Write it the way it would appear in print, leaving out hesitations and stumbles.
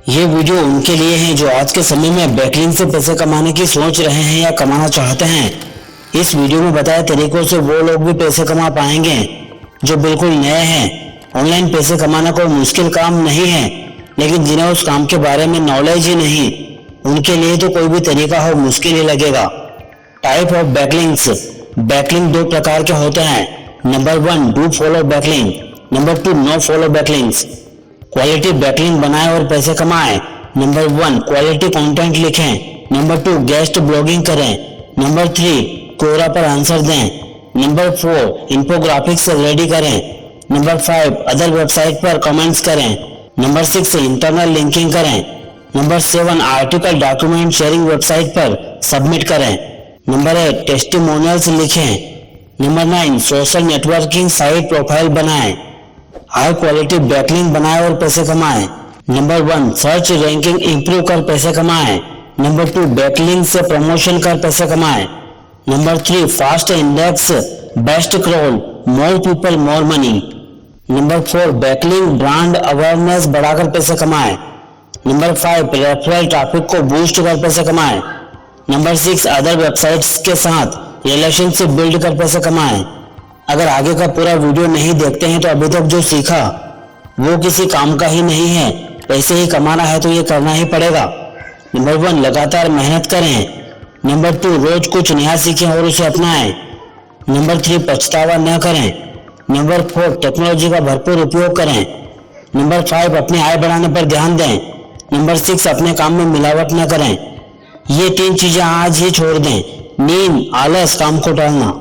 ये वीडियो उनके लिए है जो आज के समय में बैकलिंक से पैसे कमाने की सोच रहे हैं या कमाना चाहते हैं। इस वीडियो में बताए तरीकों से वो लोग भी पैसे कमा पाएंगे जो बिल्कुल नए हैं। ऑनलाइन पैसे कमाना कोई मुश्किल काम नहीं है, लेकिन जिन्हें उस काम के बारे में नॉलेज ही नहीं, उनके लिए तो कोई भी तरीका हो मुश्किल ही लगेगा। Type of backlinks. बैकलिंक दो प्रकार के होते हैं। Number 1 do follow backlink, number 2 no follow backlinks. Quality backlink बनाएं और पैसे कमाएं। नंबर 1 क्वालिटी कंटेंट लिखें। नंबर 2 गेस्ट ब्लॉगिंग करें। नंबर 3 कोरा पर आंसर दें। नंबर 4 इन्फोग्राफिक्स रेडी करें। नंबर 5 अदर वेबसाइट पर कमेंट्स करें। नंबर 6 इंटरनल लिंकिंग करें। Number 7 article document sharing website पर सबमिट करें। नंबर 8 टेस्टिमोनियल्स लिखें। Number 9 social networking site profile बनाएं। हाई क्वालिटी बैकलिंक बनाएं और पैसे कमाएं। नंबर 1 सर्च रैंकिंग इंप्रूव कर पैसे कमाएं। नंबर 2 बैकलिंक से प्रमोशन कर पैसे कमाएं। Number 3 fast index best crawl more people more money. Number 4 backlink brand awareness बढ़ाकर पैसे कमाएं। नंबर 5 रेफरल ट्रैफिक को बूस्ट कर पैसे कमाएं। नंबर 6 अदर वेबसाइट्स के साथ रिलेशनशिप बिल्ड कर पैसे कमाएं। अगर आगे का पूरा वीडियो नहीं देखते हैं तो अभी तक जो सीखा वो किसी काम का ही नहीं है। पैसे ही कमाना है तो ये करना ही पड़ेगा। नंबर 1 लगातार मेहनत करें। नंबर 2 रोज कुछ नया सीखें और उसे अपनाएं। नंबर 3 पछतावा न करें। नंबर 4 टेक्नोलॉजी का भरपूर उपयोग करें। नंबर 5 अपनी आय बढ़ाने पर ध्यान दें। नंबर 6 अपने काम में मिलावट न करें। ये 3 चीजें आज ही छोड़ दें। नींद, आलस, काम को टालना।